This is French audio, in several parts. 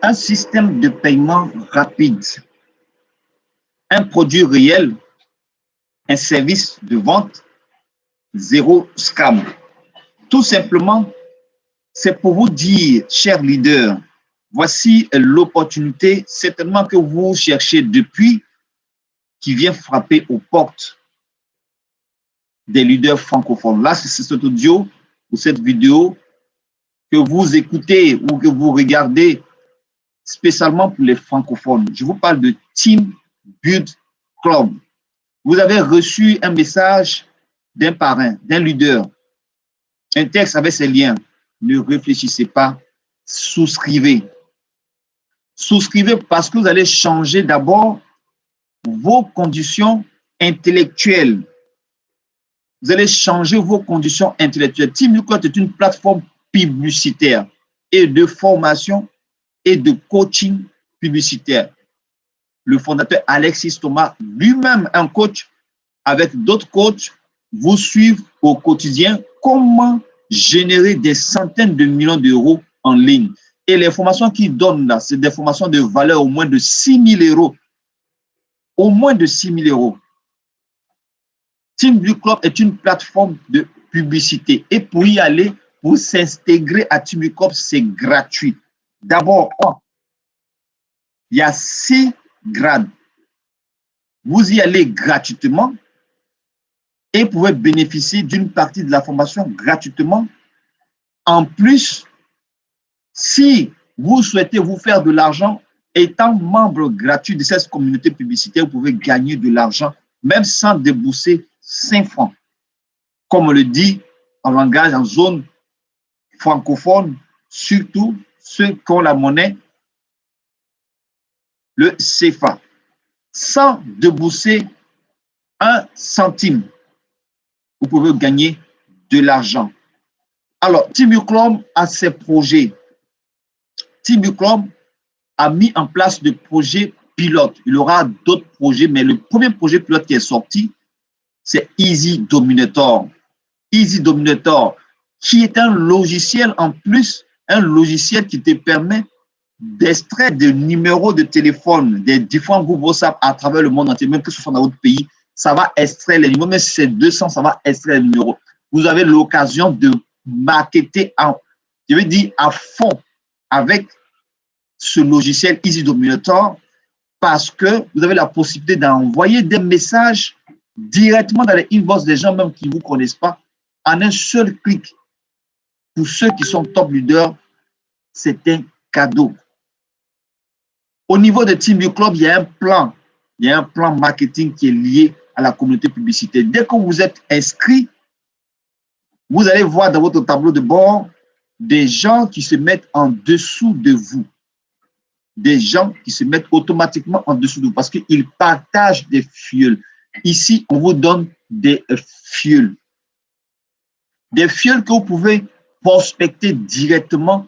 un système de paiement rapide, un produit réel, un service de vente, zéro scam. Tout simplement, c'est pour vous dire, chers leaders, voici l'opportunité certainement que vous cherchez depuis, qui vient frapper aux portes des leaders francophones. Là, c'est cet audio ou cette vidéo que vous écoutez ou que vous regardez spécialement pour les francophones. Je vous parle de Team Build Club. Vous avez reçu un message d'un parrain, d'un leader, un texte avec ses liens. Ne réfléchissez pas, souscrivez. Souscrivez parce que vous allez changer d'abord vos conditions intellectuelles. Vous allez changer vos conditions intellectuelles. Team Build Club est une plateforme publicitaire et de formation et de coaching publicitaire. Le fondateur Alexis Thomas, lui-même un coach, avec d'autres coachs, vous suivent au quotidien comment générer des centaines de millions d'euros en ligne. Et les formations qu'ils donnent là, c'est des formations de valeur au moins de 6 000 euros. Au moins de 6 000 euros. Team Build Club est une plateforme de publicité. Et pour y aller, pour s'intégrer à Team Build Club, c'est gratuit. D'abord, il y a 6 grades. Vous y allez gratuitement et pouvez bénéficier d'une partie de la formation gratuitement. En plus, si vous souhaitez vous faire de l'argent, étant membre gratuit de cette communauté publicitaire, vous pouvez gagner de l'argent, même sans débourser 5 francs. Comme on le dit en langage, en zone francophone, surtout ceux qui ont la monnaie, le CFA, sans débourser 1 centime. Vous pouvez gagner de l'argent. Alors, Team Build Club a ses projets. Team Build Club a mis en place des projets pilotes. Il y aura d'autres projets, mais le premier projet pilote qui est sorti, c'est Easy Dominator. Easy Dominator, qui est un logiciel en plus, un logiciel qui te permet d'extraire des numéros de téléphone des différents groupes WhatsApp à travers le monde entier, même que ce soit dans votre pays, ça va extraire les numéros, même si c'est 200, ça va extraire les numéros. Vous avez l'occasion de marketer je veux dire à fond avec ce logiciel Easy Dominator parce que vous avez la possibilité d'envoyer des messages directement dans les inbox des gens même qui ne vous connaissent pas en un seul clic. Pour ceux qui sont top leaders, c'est un cadeau. Au niveau de Team Build Club, il y a un plan marketing qui est lié à la communauté publicitaire. Dès que vous êtes inscrit, vous allez voir dans votre tableau de bord des gens qui se mettent en dessous de vous. Des gens qui se mettent automatiquement en dessous de vous parce qu'ils partagent des fuels. Ici, on vous donne des fuels. Des fuels que vous pouvez prospecter directement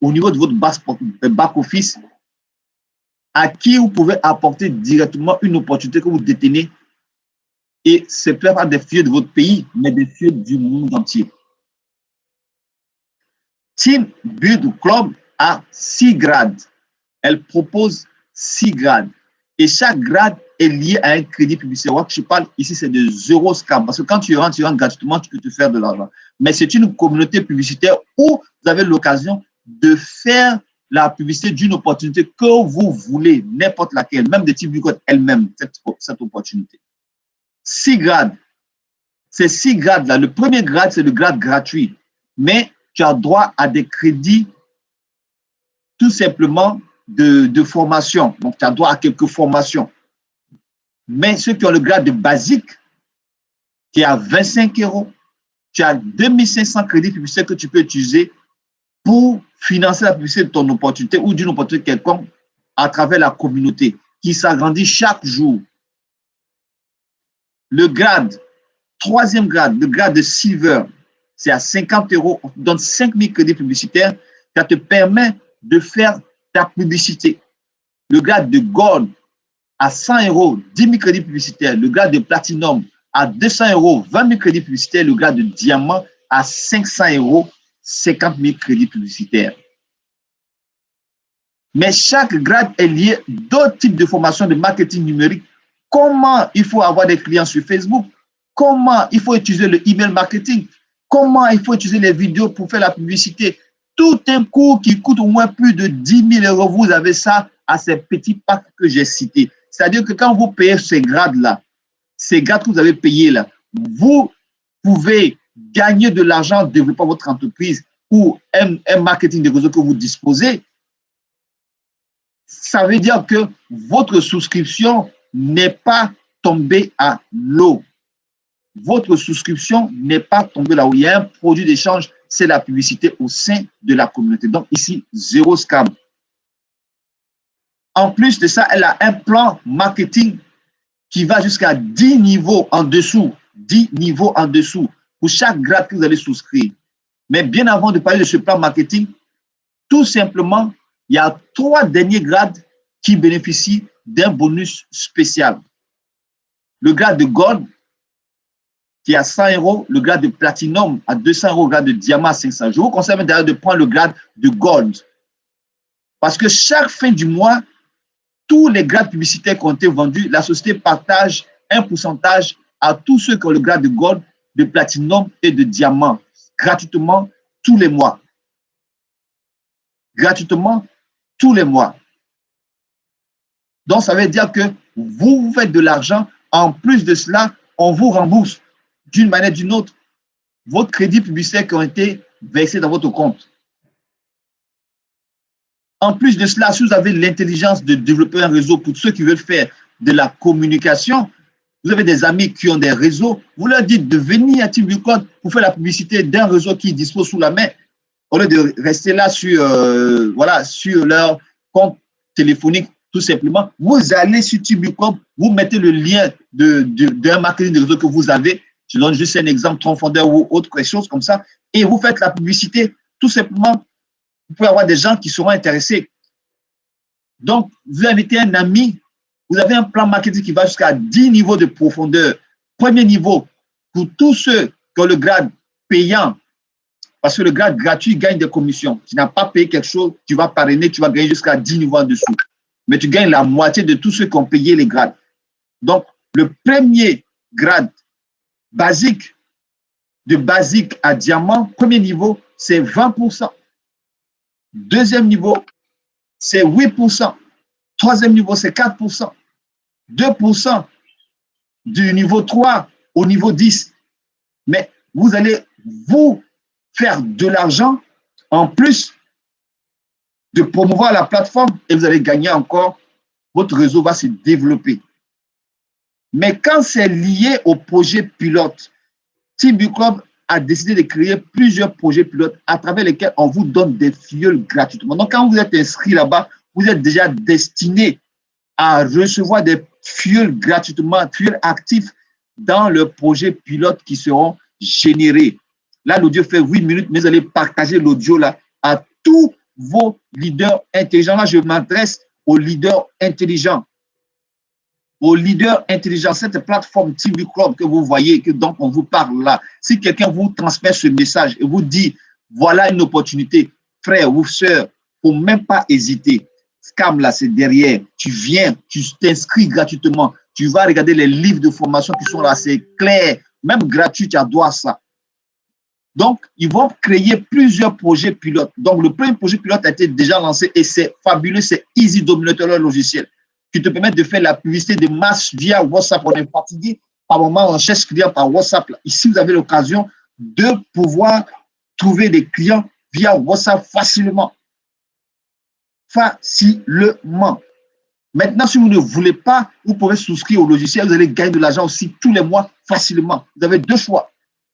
au niveau de votre back-office, à qui vous pouvez apporter directement une opportunité que vous détenez. Et ce n'est pas des fuels de votre pays, mais des fuels du monde entier. Team Build Club a 6 grades. Elle propose 6 grades. Et chaque grade est lié à un crédit publicitaire. Je parle ici, c'est de zéro scam. Parce que quand tu rentres gratuitement, tu peux te faire de l'argent. Mais c'est une communauté publicitaire où vous avez l'occasion de faire la publicité d'une opportunité que vous voulez, n'importe laquelle, même des Team Build Club elle-même, cette opportunité. 6 grades. Ces 6 grades-là, le premier grade, c'est le grade gratuit. Mais tu as droit à des crédits tout simplement de formation. Donc, tu as droit à quelques formations. Mais ceux qui ont le grade de basique, qui est à 25 €, tu as 2500 crédits publicitaires que tu peux utiliser pour financer la publicité de ton opportunité ou d'une opportunité quelconque à travers la communauté qui s'agrandit chaque jour. Le grade, troisième grade, le grade de Silver, c'est à 50 €. On te donne 5000 crédits publicitaires. Ça te permet de faire ta publicité. Le grade de Gold, à 100 €, 10 000 crédits publicitaires. Le grade de Platinum, à 200 €, 20 000 crédits publicitaires. Le grade de Diamant, à 500 €, 50 000 crédits publicitaires. Mais chaque grade est lié à d'autres types de formations de marketing numérique. Comment il faut avoir des clients sur Facebook, comment il faut utiliser le email marketing, comment il faut utiliser les vidéos pour faire la publicité. Tout un cours qui coûte au moins plus de 10 000 euros, vous avez ça à ces petits packs que j'ai cités. C'est-à-dire que quand vous payez ces grades-là, ces grades que vous avez payés là, vous pouvez gagner de l'argent en développant votre entreprise ou un marketing de réseau que vous disposez. Ça veut dire que votre souscription n'est pas tombée à l'eau. Votre souscription n'est pas tombée là où il y a un produit d'échange, c'est la publicité au sein de la communauté. Donc ici, zéro scam. En plus de ça, elle a un plan marketing qui va jusqu'à 10 niveaux en dessous. 10 niveaux en dessous pour chaque grade que vous allez souscrire. Mais bien avant de parler de ce plan marketing, tout simplement, il y a 3 derniers grades qui bénéficient d'un bonus spécial. Le grade de Gold, qui est à 100 euros, le grade de Platinum à 200 euros, le grade de Diamant à 500. Je vous conseille d'ailleurs de prendre le grade de Gold. Parce que chaque fin du mois, tous les grades publicitaires qui ont été vendus, la société partage un pourcentage à tous ceux qui ont le grade de Gold, de Platinum et de Diamant, gratuitement tous les mois. Gratuitement tous les mois. Donc, ça veut dire que vous faites de l'argent. En plus de cela, on vous rembourse d'une manière ou d'une autre votre crédit publicitaire qui ont été versés dans votre compte. En plus de cela, si vous avez l'intelligence de développer un réseau pour ceux qui veulent faire de la communication, vous avez des amis qui ont des réseaux, vous leur dites de venir à Team Bucode pour faire la publicité d'un réseau qui dispose sous la main, au lieu de rester là sur, sur leur compte téléphonique, tout simplement. Vous allez sur Team Bucode, vous mettez le lien d'un marketing de réseau que vous avez. Je donne juste un exemple, Tronfondeur ou autre chose comme ça, et vous faites la publicité, tout simplement. Vous pouvez avoir des gens qui seront intéressés. Donc, vous invitez un ami, vous avez un plan marketing qui va jusqu'à 10 niveaux de profondeur. Premier niveau, pour tous ceux qui ont le grade payant, parce que le grade gratuit gagne des commissions. Tu n'as pas payé quelque chose, tu vas parrainer, tu vas gagner jusqu'à 10 niveaux en dessous. Mais tu gagnes la moitié de tous ceux qui ont payé les grades. Donc, le premier grade basique, de basique à diamant, premier niveau, c'est 20%. Deuxième niveau, c'est 8%. Troisième niveau, c'est 4%. 2% du niveau 3 au niveau 10. Mais vous allez vous faire de l'argent en plus de promouvoir la plateforme et vous allez gagner encore. Votre réseau va se développer. Mais quand c'est lié au projet pilote, Team Bucode a décidé de créer plusieurs projets pilotes à travers lesquels on vous donne des fioles gratuitement. Donc, quand vous êtes inscrit là-bas, vous êtes déjà destiné à recevoir des fioles gratuitement, fioles actifs dans le projet pilote qui seront générés. Là, l'audio fait 8 minutes, mais vous allez partager l'audio là à tous vos leaders intelligents. Là, je m'adresse aux leaders intelligents. Aux leaders intelligents, cette plateforme Team Bucode que vous voyez, que donc on vous parle là, si quelqu'un vous transmet ce message et vous dit, voilà une opportunité, frère ou sœur, il ne faut même pas hésiter. Scam là, c'est derrière. Tu viens, tu t'inscris gratuitement, tu vas regarder les livres de formation qui sont là, c'est clair, même gratuit, tu as droit à ça. Donc, ils vont créer plusieurs projets pilotes. Donc, le premier projet pilote a été déjà lancé et c'est fabuleux, c'est Easy Dominator, le logiciel qui te permet de faire la publicité de masse via WhatsApp. On est fatigué par moment, on cherche clients par WhatsApp. Ici, vous avez l'occasion de pouvoir trouver des clients via WhatsApp facilement. Facilement. Maintenant, si vous ne voulez pas, vous pouvez souscrire au logiciel, vous allez gagner de l'argent aussi tous les mois facilement. Vous avez 2 choix.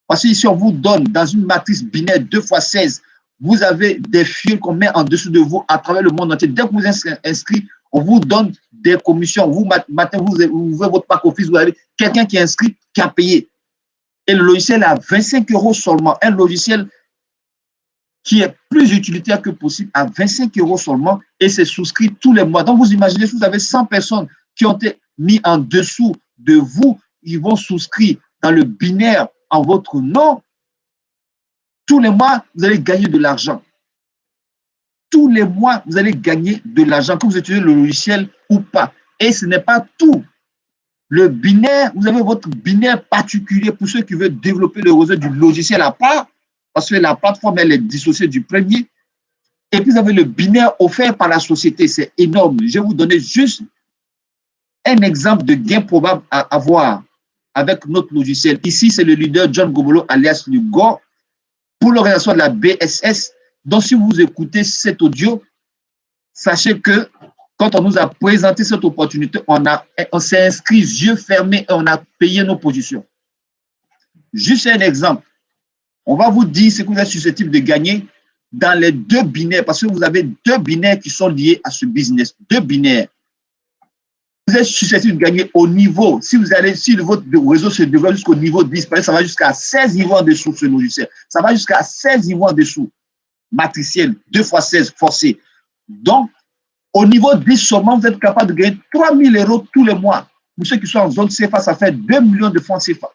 Parce que ici, on vous donne dans une matrice binaire 2 x 16, vous avez des fioles qu'on met en dessous de vous à travers le monde entier. Dès que vous êtes inscrit, on vous donne des commissions. Vous, matin, vous ouvrez votre pack office, vous avez quelqu'un qui est inscrit, qui a payé. Et le logiciel a 25 € seulement. Un logiciel qui est plus utilitaire que possible à 25 € seulement et c'est souscrit tous les mois. Donc, vous imaginez, si vous avez 100 personnes qui ont été mises en dessous de vous, ils vont souscrire dans le binaire en votre nom. Tous les mois, vous allez gagner de l'argent. tous les mois, vous allez gagner de l'argent, que vous utilisez le logiciel ou pas. Et ce n'est pas tout. Le binaire, vous avez votre binaire particulier pour ceux qui veulent développer le réseau du logiciel à part, parce que la plateforme, elle est dissociée du premier. Et puis, vous avez le binaire offert par la société. C'est énorme. Je vais vous donner juste un exemple de gain probable à avoir avec notre logiciel. Ici, c'est le leader John Gobolo, alias Lugo, pour l'organisation de la BSS. Donc, si vous écoutez cet audio, sachez que quand on nous a présenté cette opportunité, on s'est inscrit yeux fermés et on a payé nos positions. Juste un exemple. On va vous dire ce que vous êtes susceptible de gagner dans les deux binaires, parce que vous avez deux binaires qui sont liés à ce business. Deux binaires. Vous êtes susceptible de gagner au niveau, si votre réseau se développe jusqu'au niveau 10, ça va jusqu'à 16 niveaux en dessous ce logiciel. Ça va jusqu'à 16 niveaux en dessous. Matriciel, 2 x 16 forcé. Donc, au niveau 10 seulement, vous êtes capable de gagner 3 000 € tous les mois. Pour ceux qui sont en zone CFA, ça fait 2 millions de francs CFA.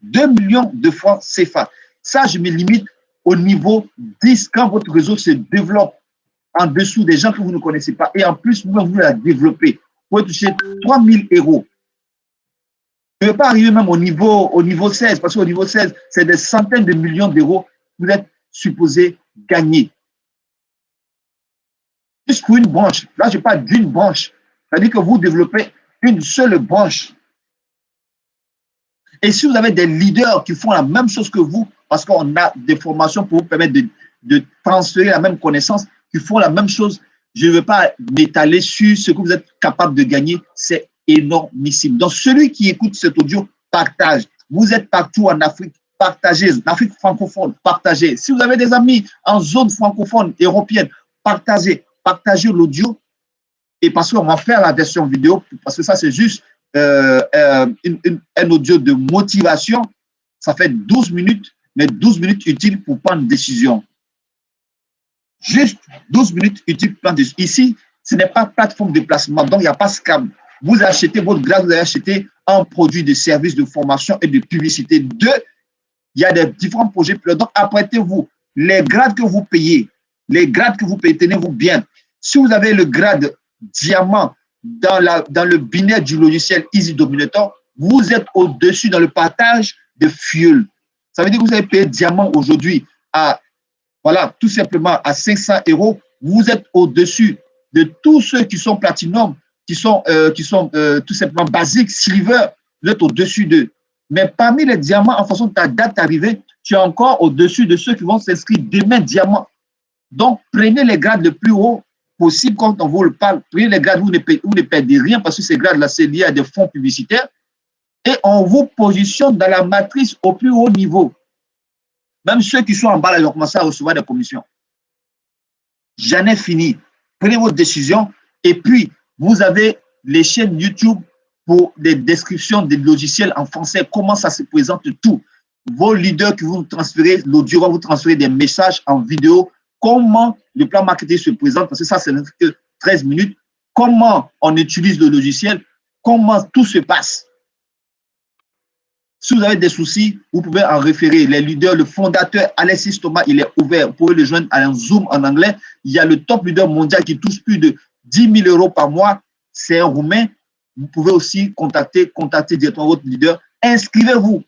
2 millions de francs CFA. Ça, je me limite au niveau 10 quand votre réseau se développe en dessous des gens que vous ne connaissez pas. Et en plus, vous la développez. Vous pouvez toucher 3 000 €. Vous ne pouvez pas arriver même au niveau 16, parce qu'au niveau 16, c'est des centaines de millions d'euros que vous êtes supposé gagner. Juste pour une branche. Là, je parle d'une branche. C'est-à-dire que vous développez une seule branche. Et si vous avez des leaders qui font la même chose que vous, parce qu'on a des formations pour vous permettre de transférer la même connaissance, qui font la même chose, je ne veux pas m'étaler sur ce que vous êtes capable de gagner. C'est énormissime. Donc, celui qui écoute cet audio, partage. Vous êtes partout en Afrique, partagez. En Afrique francophone, partagez. Si vous avez des amis en zone francophone, européenne, partagez. Partagez l'audio. Et parce qu'on va faire la version vidéo, parce que ça, c'est juste un audio de motivation. Ça fait 12 minutes, mais 12 minutes utiles pour prendre une décision. Juste 12 minutes utiles pour prendre une décision. Ici, ce n'est pas plateforme de placement, donc il n'y a pas scam. Vous achetez votre grade, vous allez acheter un produit de service de formation et de publicité. Deux, il y a des différents projets. Donc, apprêtez-vous. Les grades que vous payez, tenez-vous bien. Si vous avez le grade diamant dans le binaire du logiciel Easy Dominator, vous êtes au-dessus dans le partage de fuel. Ça veut dire que vous avez payé diamant aujourd'hui à, voilà, tout simplement à 500 €. Vous êtes au-dessus de tous ceux qui sont platinum, qui sont tout simplement basiques, silver. Vous êtes au-dessus d'eux. Mais parmi les diamants, en fonction de ta date d'arrivée, tu es encore au-dessus de ceux qui vont s'inscrire demain diamant. Donc, prenez les grades le plus haut possible quand on vous le parle. Prenez les grades où vous ne perdez rien parce que ces grades-là, c'est lié à des fonds publicitaires. Et on vous positionne dans la matrice au plus haut niveau. Même ceux qui sont en bas, là, ils vont commencer à recevoir des commissions. J'en ai fini. Prenez votre décision. Et puis, vous avez les chaînes YouTube pour des descriptions des logiciels en français. Comment ça se présente tout. Vos leaders qui vont transférer, l'audio va vous transférer des messages en vidéo. Comment le plan marketing se présente, parce que ça, c'est 13 minutes. Comment on utilise le logiciel. Comment tout se passe. Si vous avez des soucis, vous pouvez en référer. Les leaders, le fondateur Alexis Thomas, il est ouvert. Vous pouvez le joindre à un Zoom en anglais. Il y a le top leader mondial qui touche plus de 10 000 € par mois. C'est un Roumain. Vous pouvez aussi contacter directement votre leader. Inscrivez-vous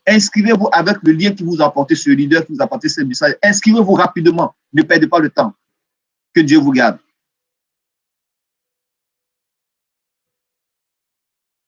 avec le lien qui vous a apporté ce leader, qui vous a apporté ce message. Inscrivez-vous rapidement. Ne perdez pas le temps. Que Dieu vous garde.